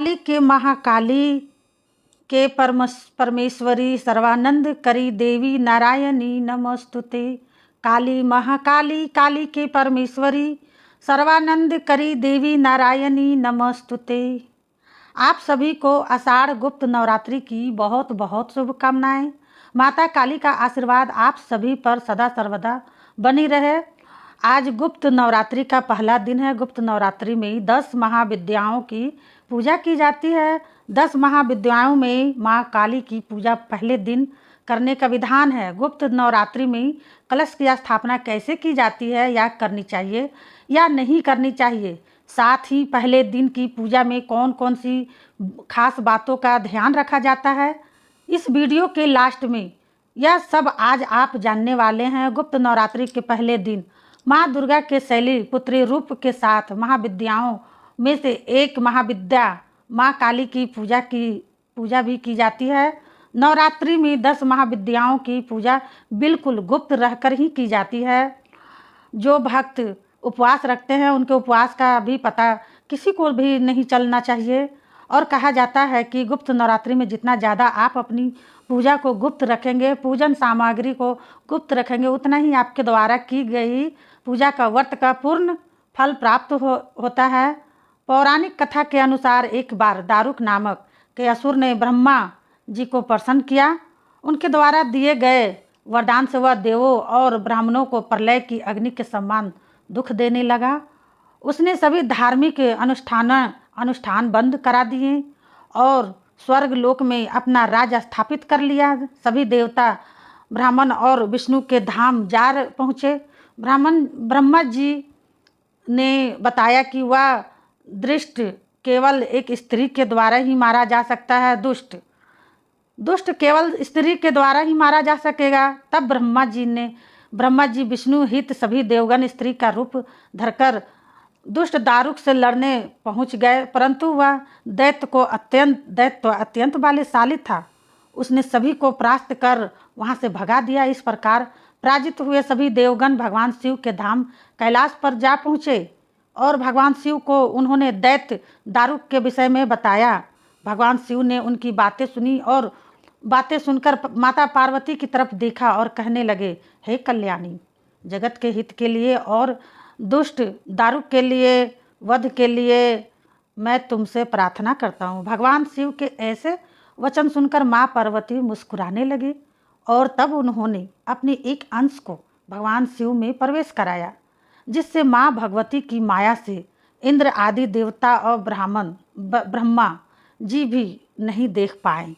काली के महाकाली के परमेश्वरी सर्वानंद करी देवी नारायणी नमस्तुते। काली महाकाली काली के परमेश्वरी सर्वानंद करी देवी नारायणी नमस्तुते। आप सभी को आषाढ़ गुप्त नवरात्रि की बहुत बहुत शुभकामनाएं। माता काली का आशीर्वाद आप सभी पर सदा सर्वदा बनी रहे। आज गुप्त नवरात्रि का पहला दिन है। गुप्त नवरात्रि में 10 महाविद्याओं की पूजा की जाती है। 10 महाविद्याओं में माँ काली की पूजा पहले दिन करने का विधान है। गुप्त नवरात्रि में कलश की स्थापना कैसे की जाती है, या करनी चाहिए या नहीं करनी चाहिए, साथ ही पहले दिन की पूजा में कौन कौन सी खास बातों का ध्यान रखा जाता है, इस वीडियो के लास्ट में यह सब आज आप जानने वाले हैं। गुप्त नवरात्रि के पहले दिन माँ दुर्गा के शैली पुत्री रूप के साथ महाविद्याओं में से एक महाविद्या माँ काली की पूजा भी की जाती है। नवरात्रि में 10 महाविद्याओं की पूजा बिल्कुल गुप्त रहकर ही की जाती है। जो भक्त उपवास रखते हैं उनके उपवास का भी पता किसी को भी नहीं चलना चाहिए। और कहा जाता है कि गुप्त नवरात्रि में जितना ज़्यादा आप अपनी पूजा को गुप्त रखेंगे, पूजन सामग्री को गुप्त रखेंगे, उतना ही आपके द्वारा की गई पूजा का व्रत का पूर्ण फल प्राप्त होता है। पौराणिक कथा के अनुसार एक बार दारुक नामक के असुर ने ब्रह्मा जी को प्रसन्न किया। उनके द्वारा दिए गए वरदान से वह देवों और ब्राह्मणों को प्रलय की अग्नि के समान दुख देने लगा। उसने सभी धार्मिक अनुष्ठान बंद करा दिए और स्वर्ग लोक में अपना राज स्थापित कर लिया। सभी देवता ब्राह्मण और विष्णु के धाम जा पहुँचे। ब्रह्मा जी ने बताया कि वह दुष्ट केवल एक स्त्री के द्वारा ही मारा जा सकता है। दुष्ट केवल स्त्री के द्वारा ही मारा जा सकेगा। तब ब्रह्मा जी विष्णु हित सभी देवगण स्त्री का रूप धरकर दुष्ट दारुक से लड़ने पहुंच गए, परंतु वह दैत्य अत्यंत बलशाली था। उसने सभी को परास्त कर वहां से भगा दिया। इस प्रकार पराजित हुए सभी देवगण भगवान शिव के धाम कैलाश पर जा पहुँचे और भगवान शिव को उन्होंने दैत्य दारुक के विषय में बताया। भगवान शिव ने उनकी बातें सुनी और बातें सुनकर माता पार्वती की तरफ देखा और कहने लगे, हे कल्याणी, जगत के हित के लिए और दुष्ट दारुक के लिए वध के लिए मैं तुमसे प्रार्थना करता हूँ। भगवान शिव के ऐसे वचन सुनकर माँ पार्वती मुस्कुराने लगी और तब उन्होंने अपने एक अंश को भगवान शिव में प्रवेश कराया, जिससे माँ भगवती की माया से इंद्र आदि देवता और ब्रह्मा जी भी नहीं देख पाए।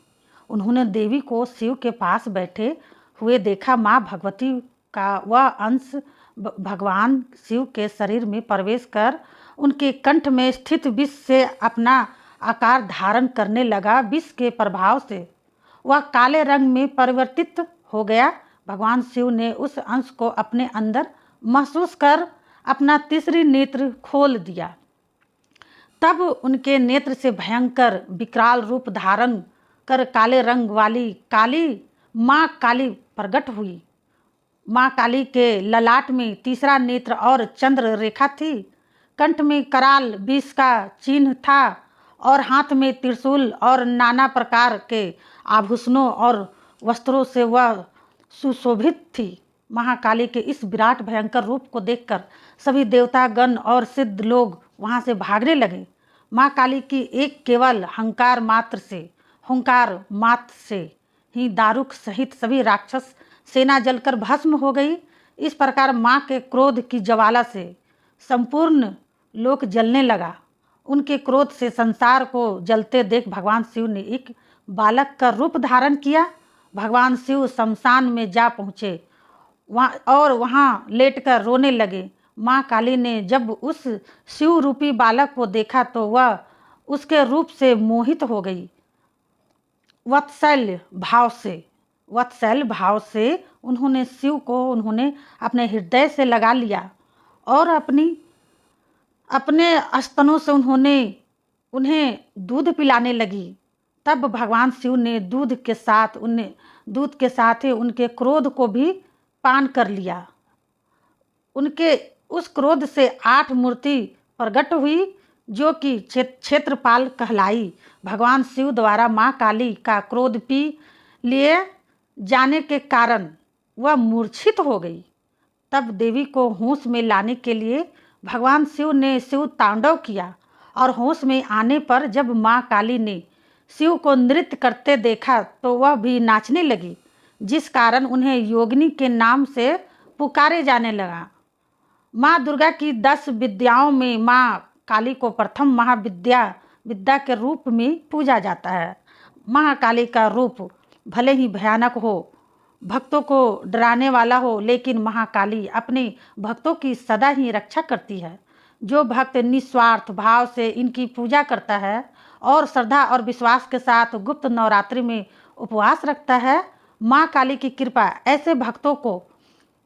उन्होंने देवी को शिव के पास बैठे हुए देखा। माँ भगवती का वह अंश भगवान शिव के शरीर में प्रवेश कर उनके कंठ में स्थित विष से अपना आकार धारण करने लगा। विष के प्रभाव से वह काले रंग में परिवर्तित हो गया। भगवान शिव ने उस अंश को अपने अंदर महसूस कर अपना तीसरी नेत्र खोल दिया। तब उनके नेत्र से भयंकर विकराल रूप धारण कर काले रंग वाली माँ काली प्रकट हुई। माँ काली के ललाट में तीसरा नेत्र और चंद्र रेखा थी। कंठ में कराल विष का चिन्ह था और हाथ में त्रिशूल और नाना प्रकार के आभूषणों और वस्त्रों से वह सुशोभित थी। महाकाली के इस विराट भयंकर रूप को देखकर सभी देवतागण और सिद्ध लोग वहां से भागने लगे। माँ काली की एक केवल हुंकार मात्र से ही दारुक सहित सभी राक्षस सेना जलकर भस्म हो गई। इस प्रकार माँ के क्रोध की ज्वाला से संपूर्ण लोक जलने लगा। उनके क्रोध से संसार को जलते देख भगवान शिव ने एक बालक का रूप धारण किया। भगवान शिव शमशान में जा पहुँचे और वहाँ लेटकर रोने लगे। माँ काली ने जब उस शिव रूपी बालक को देखा तो वह उसके रूप से मोहित हो गई। वत्सल भाव से उन्होंने शिव को अपने हृदय से लगा लिया और अपने स्तनों से उन्हें दूध पिलाने लगी। तब भगवान शिव ने दूध के साथ ही उनके क्रोध को भी पान कर लिया। उनके उस क्रोध से 8 मूर्ति प्रकट हुई जो कि क्षेत्रपाल कहलाई। भगवान शिव द्वारा माँ काली का क्रोध पी लिए जाने के कारण वह मूर्छित हो गई। तब देवी को होश में लाने के लिए भगवान शिव ने शिव तांडव किया और होश में आने पर जब माँ काली ने शिव को नृत्य करते देखा तो वह भी नाचने लगी, जिस कारण उन्हें योगिनी के नाम से पुकारे जाने लगा। माँ दुर्गा की 10 विद्याओं में माँ काली को प्रथम विद्या के रूप में पूजा जाता है। महाकाली का रूप भले ही भयानक हो, भक्तों को डराने वाला हो, लेकिन महाकाली अपने भक्तों की सदा ही रक्षा करती है। जो भक्त निस्वार्थ भाव से इनकी पूजा करता है और श्रद्धा और विश्वास के साथ गुप्त नवरात्रि में उपवास रखता है, माँ काली की कृपा ऐसे भक्तों को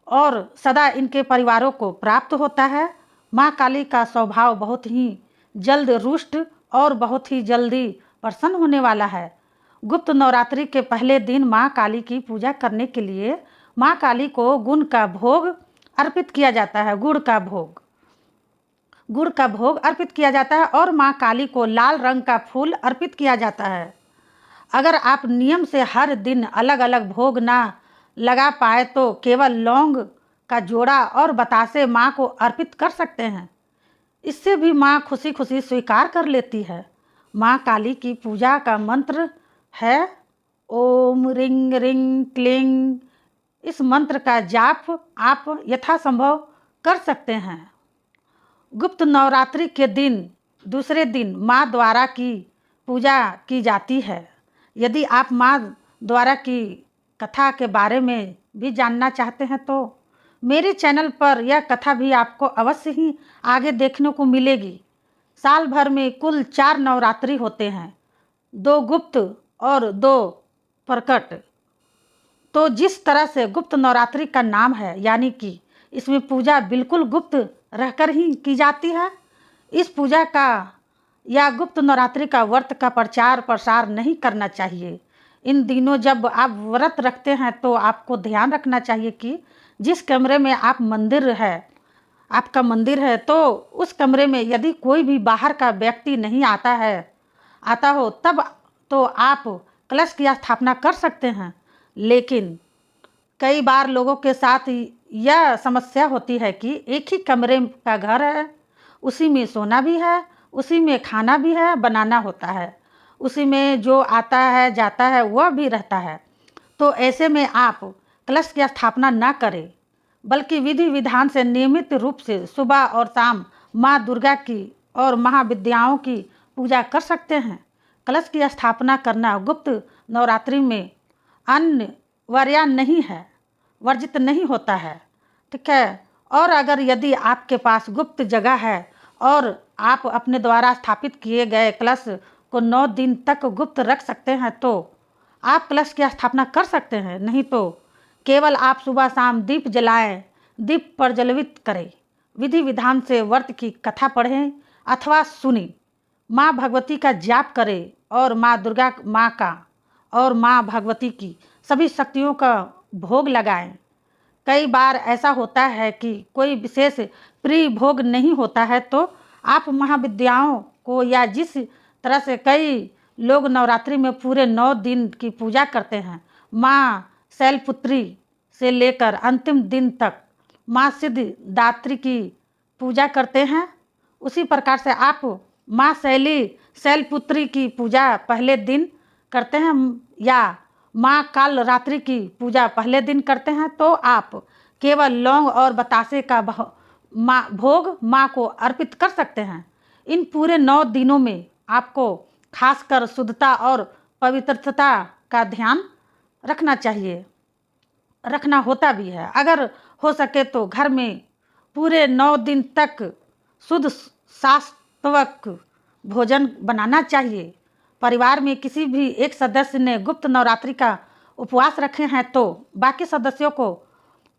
और सदा इनके परिवारों को प्राप्त होता है। माँ काली का स्वभाव बहुत ही जल्द रुष्ट और बहुत ही जल्दी प्रसन्न होने वाला है। गुप्त नवरात्रि के पहले दिन माँ काली की पूजा करने के लिए माँ काली को गुड़ का भोग अर्पित किया जाता है। गुड़ का भोग अर्पित किया जाता है और माँ काली को लाल रंग का फूल अर्पित किया जाता है। अगर आप नियम से हर दिन अलग अलग भोग ना लगा पाए तो केवल लौंग का जोड़ा और बतासे माँ को अर्पित कर सकते हैं। इससे भी माँ खुशी खुशी स्वीकार कर लेती है। माँ काली की पूजा का मंत्र है ओम रिंग रिंग क्लिंग। इस मंत्र का जाप आप यथासंभव कर सकते हैं। गुप्त नवरात्रि के दिन दूसरे दिन माँ द्वारा की पूजा की जाती है। यदि आप माँ द्वारा की कथा के बारे में भी जानना चाहते हैं तो मेरे चैनल पर यह कथा भी आपको अवश्य ही आगे देखने को मिलेगी। साल भर में कुल 4 नवरात्रि होते हैं, 2 गुप्त और 2 प्रकट। तो जिस तरह से गुप्त नवरात्रि का नाम है, यानी कि इसमें पूजा बिल्कुल गुप्त रहकर ही की जाती है। इस पूजा का या गुप्त नवरात्रि का व्रत का प्रचार प्रसार नहीं करना चाहिए। इन दिनों जब आप व्रत रखते हैं तो आपको ध्यान रखना चाहिए कि जिस कमरे में आपका मंदिर है तो उस कमरे में यदि कोई भी बाहर का व्यक्ति नहीं आता हो तब तो आप कलश की स्थापना कर सकते हैं। लेकिन कई बार लोगों के साथ यह समस्या होती है कि एक ही कमरे का घर है, उसी में सोना भी है, उसी में खाना भी है, बनाना होता है, उसी में जो आता है जाता है वह भी रहता है। तो ऐसे में आप कलश की स्थापना ना करें, बल्कि विधि विधान से नियमित रूप से सुबह और शाम माँ दुर्गा की और महाविद्याओं की पूजा कर सकते हैं। कलश की स्थापना करना गुप्त नवरात्रि में अनिवार्य नहीं है, वर्जित नहीं होता है, ठीक है। और अगर यदि आपके पास गुप्त जगह है और आप अपने द्वारा स्थापित किए गए कलश को 9 दिन तक गुप्त रख सकते हैं तो आप कलश की स्थापना कर सकते हैं। नहीं तो केवल आप सुबह शाम दीप जलाएं, दीप प्रज्वलित करें, विधि विधान से व्रत की कथा पढ़ें अथवा सुनें, माँ भगवती का जाप करें और माँ दुर्गा माँ का और माँ भगवती की सभी शक्तियों का भोग लगाएं। कई बार ऐसा होता है कि कोई विशेष प्रिय भोग नहीं होता है तो आप महाविद्याओं को या जिस तरह से कई लोग नवरात्रि में पूरे 9 दिन की पूजा करते हैं, माँ शैलपुत्री से लेकर अंतिम दिन तक माँ सिद्धिदात्री की पूजा करते हैं, उसी प्रकार से आप माँ शैलपुत्री की पूजा पहले दिन करते हैं या माँ कालरात्रि की पूजा पहले दिन करते हैं तो आप केवल लौंग और बतासे का भोग माँ को अर्पित कर सकते हैं। इन पूरे 9 दिनों में आपको खासकर शुद्धता और पवित्रता का ध्यान रखना होता भी है। अगर हो सके तो घर में पूरे 9 दिन तक शुद्ध सात्विक भोजन बनाना चाहिए। परिवार में किसी भी एक सदस्य ने गुप्त नवरात्रि का उपवास रखे हैं तो बाकी सदस्यों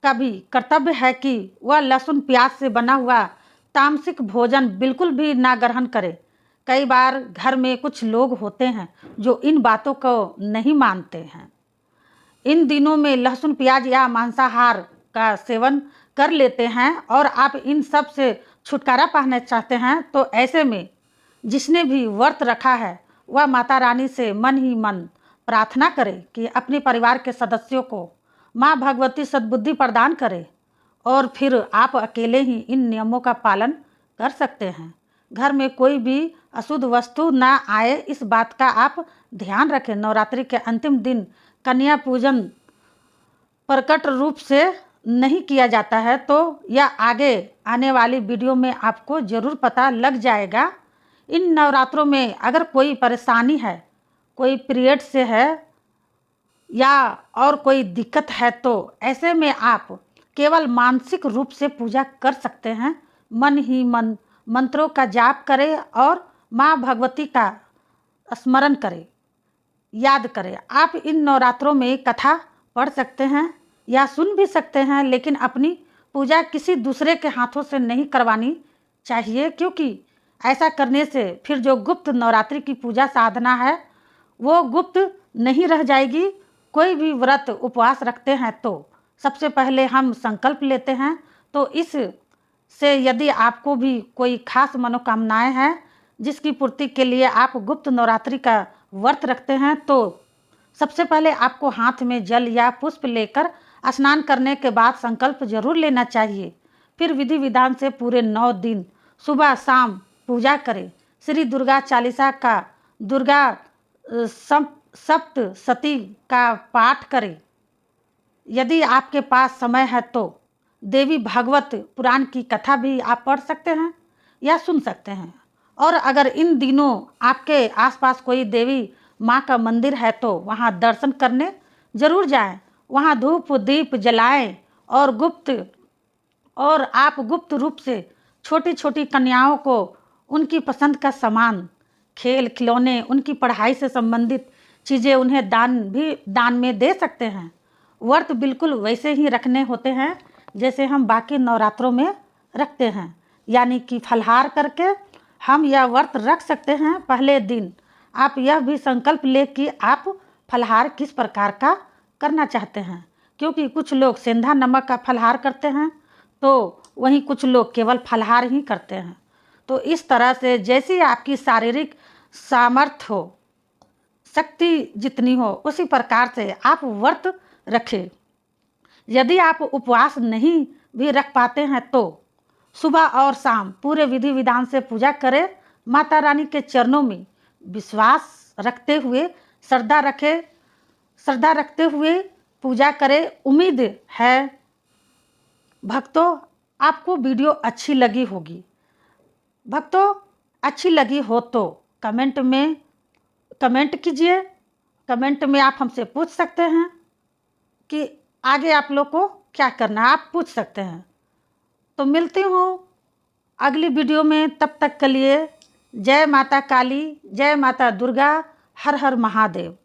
का भी कर्तव्य है कि वह लहसुन प्याज से बना हुआ तामसिक भोजन बिल्कुल भी ना ग्रहण करे। कई बार घर में कुछ लोग होते हैं जो इन बातों को नहीं मानते हैं। इन दिनों में लहसुन प्याज या मांसाहार का सेवन कर लेते हैं और आप इन सब से छुटकारा पाना चाहते हैं तो ऐसे में जिसने भी व्रत रखा है वह माता रानी से मन ही मन प्रार्थना करे कि अपने परिवार के सदस्यों को माँ भगवती सद्बुद्धि प्रदान करे, और फिर आप अकेले ही इन नियमों का पालन कर सकते हैं। घर में कोई भी अशुद्ध वस्तु ना आए, इस बात का आप ध्यान रखें। नवरात्रि के अंतिम दिन कन्या पूजन प्रकट रूप से नहीं किया जाता है, तो यह आगे आने वाली वीडियो में आपको ज़रूर पता लग जाएगा। इन नवरात्रों में अगर कोई परेशानी है, कोई पीरियड से है या और कोई दिक्कत है, तो ऐसे में आप केवल मानसिक रूप से पूजा कर सकते हैं। मन ही मन मंत्रों का जाप करें और माँ भगवती का स्मरण करें, याद करें। आप इन नवरात्रों में कथा पढ़ सकते हैं या सुन भी सकते हैं, लेकिन अपनी पूजा किसी दूसरे के हाथों से नहीं करवानी चाहिए, क्योंकि ऐसा करने से फिर जो गुप्त नवरात्रि की पूजा साधना है वो गुप्त नहीं रह जाएगी। कोई भी व्रत उपवास रखते हैं तो सबसे पहले हम संकल्प लेते हैं, तो इस से यदि आपको भी कोई खास मनोकामनाएं हैं जिसकी पूर्ति के लिए आप गुप्त नवरात्रि का व्रत रखते हैं, तो सबसे पहले आपको हाथ में जल या पुष्प लेकर स्नान करने के बाद संकल्प जरूर लेना चाहिए। फिर विधि विधान से पूरे 9 दिन सुबह शाम पूजा करें। श्री दुर्गा चालीसा का दुर्गा सप्तशती का पाठ करें। यदि आपके पास समय है तो देवी भागवत पुराण की कथा भी आप पढ़ सकते हैं या सुन सकते हैं। और अगर इन दिनों आपके आसपास कोई देवी माँ का मंदिर है तो वहाँ दर्शन करने ज़रूर जाएं। वहाँ धूप दीप जलाएं और आप गुप्त रूप से छोटी छोटी कन्याओं को उनकी पसंद का सामान, खेल खिलौने, उनकी पढ़ाई से संबंधित चीज़ें उन्हें दान में दे सकते हैं। व्रत बिल्कुल वैसे ही रखने होते हैं जैसे हम बाकी नवरात्रों में रखते हैं, यानी कि फलाहार करके हम यह व्रत रख सकते हैं। पहले दिन आप यह भी संकल्प लें कि आप फलाहार किस प्रकार का करना चाहते हैं, क्योंकि कुछ लोग सेंधा नमक का फलाहार करते हैं तो वहीं कुछ लोग केवल फलाहार ही करते हैं। तो इस तरह से जैसी आपकी शारीरिक सामर्थ्य हो, शक्ति जितनी हो, उसी प्रकार से आप व्रत रखें। यदि आप उपवास नहीं भी रख पाते हैं तो सुबह और शाम पूरे विधि विधान से पूजा करें। माता रानी के चरणों में विश्वास रखते हुए, श्रद्धा रखते हुए पूजा करें। उम्मीद है भक्तों आपको वीडियो अच्छी लगी होगी। भक्तों अच्छी लगी हो तो कमेंट कीजिए। कमेंट में आप हमसे पूछ सकते हैं कि आगे आप लोग को क्या करना है, आप पूछ सकते हैं। तो मिलती हूँ अगली वीडियो में, तब तक के लिए जय माता काली, जय माता दुर्गा, हर हर महादेव।